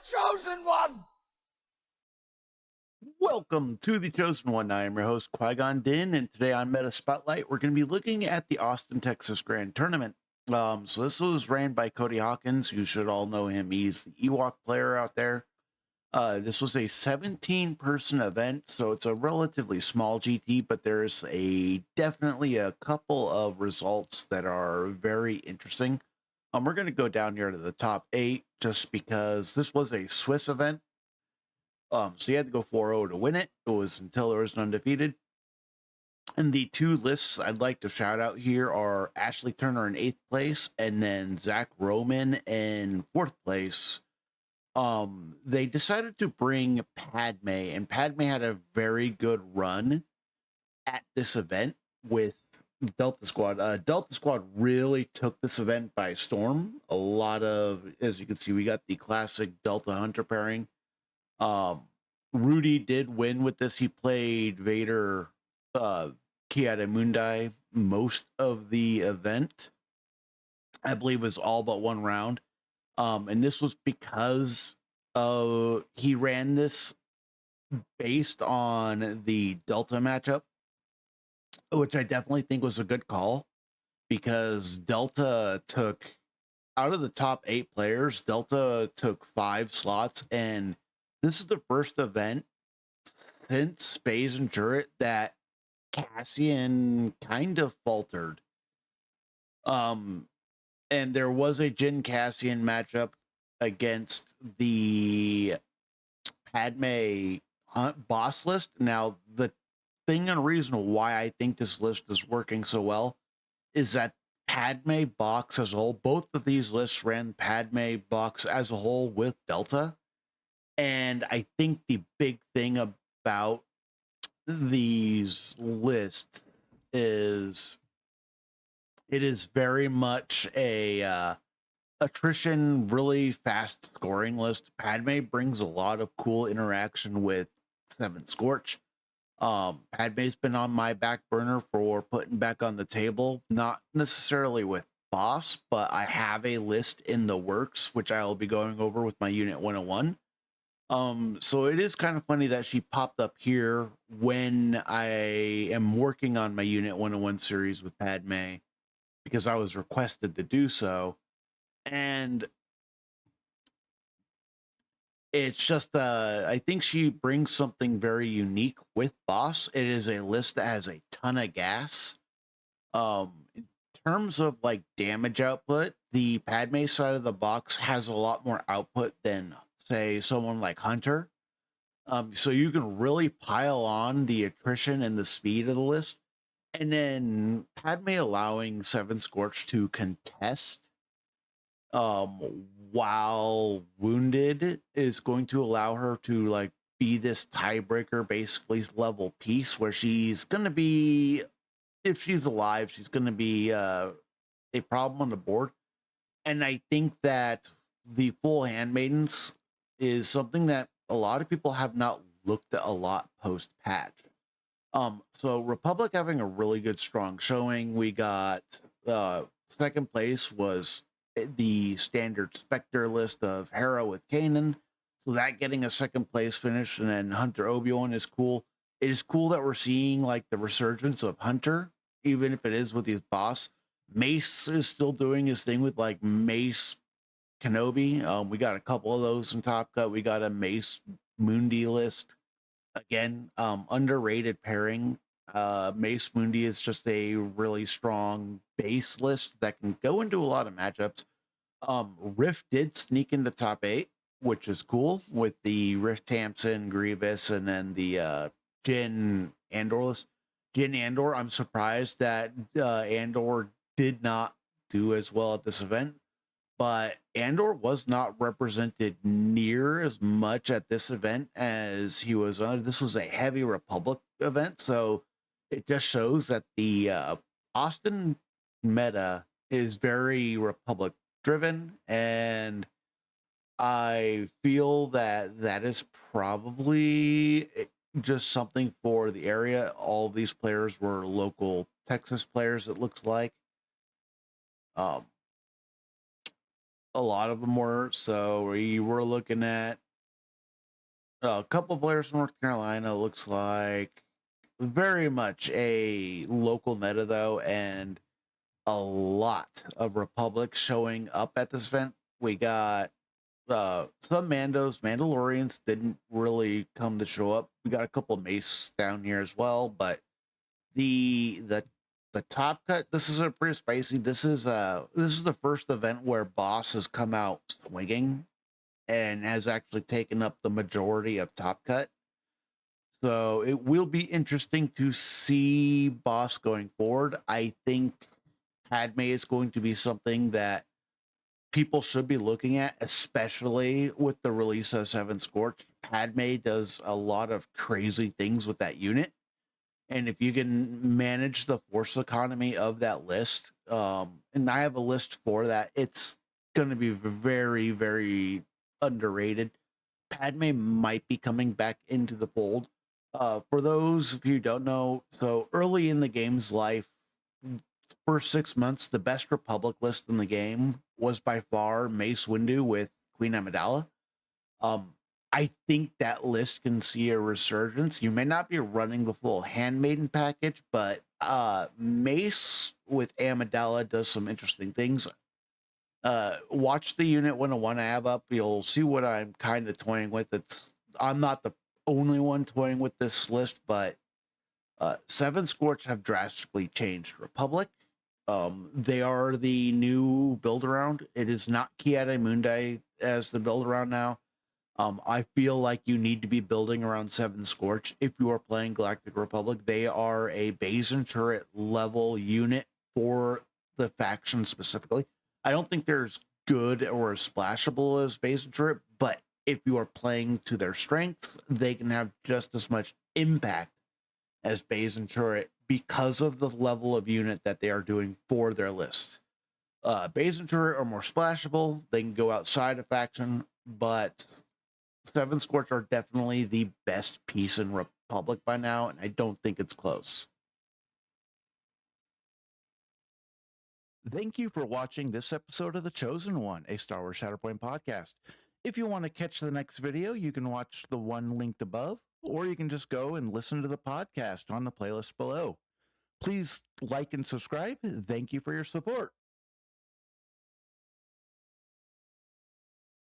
chosen one! Welcome to the Chosen One. I am your host, Qui-Gon Din, and today on Meta Spotlight, we're going to be looking at the Austin, Texas Grand Tournament. So this was ran by Cody Hawkins. You should all know him. He's the Ewok player out there. This was a 17-person event, so it's a relatively small GT, but there's definitely a couple of results that are very interesting. We're going to go down here to the top 8 just because this was a Swiss event. So you had to go 4-0 to win it. It was until there was an undefeated. And the two lists I'd like to shout out here are Ashley Turner in 8th place and then Zach Roman in 4th place. They decided to bring Padme, and Padme had a very good run at this event with Delta Squad. Delta Squad really took this event by storm. A lot of, as you can see, we got the classic Delta Hunter pairing. Rudy did win with this. He played Vader Kiadamundi most of the event. I believe it was all but one round. And this was because he ran this based on the Delta matchup, which I definitely think was a good call because Delta took out of the top 8 players, Delta took 5 slots, and this is the first event since Space and Turret that Cassian kind of faltered. And there was a Jin Cassian matchup against the Padme boss list. Now, the thing and reason why I think this list is working so well is that Padme box as a whole, both of these lists ran Padme box as a whole with Delta. And I think the big thing about these lists is it is very much a attrition, really fast scoring list. Padme brings a lot of cool interaction with Seven Scorch. Padme's been on my back burner for putting back on the table, not necessarily with Boss, but I have a list in the works, which I'll be going over with my Unit 101. So it is kind of funny that she popped up here when I am working on my Unit 101 series with Padme because I was requested to do so. And it's just I think she brings something very unique with Boss. It is a list that has a ton of gas. In terms of like damage output, the Padme side of the box has a lot more output than say someone like Hunter. So you can really pile on the attrition and the speed of the list. And then Padme allowing Seven Scorch to contest while wounded is going to allow her to like be this tiebreaker, basically level piece where she's gonna be, if she's alive, she's gonna be a problem on the board. And I think that the full handmaidens is something that a lot of people have not looked at a lot post patch. So Republic having a really good strong showing. We got second place was the standard Spectre list of Hera with Kanan. So that getting a second place finish, and then Hunter Obi-Wan is cool. It is cool that we're seeing like the resurgence of Hunter, even if it is with his boss. Mace is still doing his thing with like Mace Kenobi. We got a couple of those in Top Cut. We got a Mace Mundi list. Again, underrated pairing. Mace Mundi is just a really strong base list that can go into a lot of matchups. Rift did sneak into top 8, which is cool with the Rift Tamsin, Grievous, and then the Jin Andor list. Jin Andor, I'm surprised that Andor did not do as well at this event, but Andor was not represented near as much at this event as he was on. This was a heavy Republic event, so it just shows that the Austin meta is very Republic driven, and I feel that that is probably just something for the area. All of these players were local Texas players, it looks like. Um, A lot of them were. So we were looking at a couple players from North Carolina. Looks like very much a local meta though, and a lot of Republic showing up at this event. We got some Mandalorians didn't really come to show up. We got a couple Mace down here as well, but the the the top cut. This is a pretty spicy. This is the first event where Boss has come out swinging and has actually taken up the majority of top cut. So it will be interesting to see Boss going forward. I think Padme is going to be something that people should be looking at, especially with the release of Seven Scorch. Padme does a lot of crazy things with that unit. And if you can manage the force economy of that list, and I have a list for that, it's going to be very, very underrated. Padme might be coming back into the fold. For those of you who don't know, so early in the game's life, first 6 months, the best Republic list in the game was by far Mace Windu with Queen Amidala. Um, I think that list can see a resurgence. You may not be running the full Handmaiden package, but Mace with Amidala does some interesting things. Watch the unit 101 I have up. You'll see what I'm kind of toying with. I'm not the only one toying with this list, but Seven Scorch have drastically changed Republic. They are the new build around. It is not Kiade Mundi as the build around now. I feel like you need to be building around Seven Scorch if you are playing Galactic Republic. They are a base and turret level unit for the faction specifically. I don't think they're as good or as splashable as base and turret, but if you are playing to their strengths, they can have just as much impact as base and turret because of the level of unit that they are doing for their list. Base and turret are more splashable. They can go outside of faction, but Seven Scorch are definitely the best piece in Republic by now, and I don't think it's close. Thank you for watching this episode of The Chosen One, a Star Wars Shatterpoint podcast. If you want to catch the next video, you can watch the one linked above, or you can just go and listen to the podcast on the playlist below. Please like and subscribe. Thank you for your support.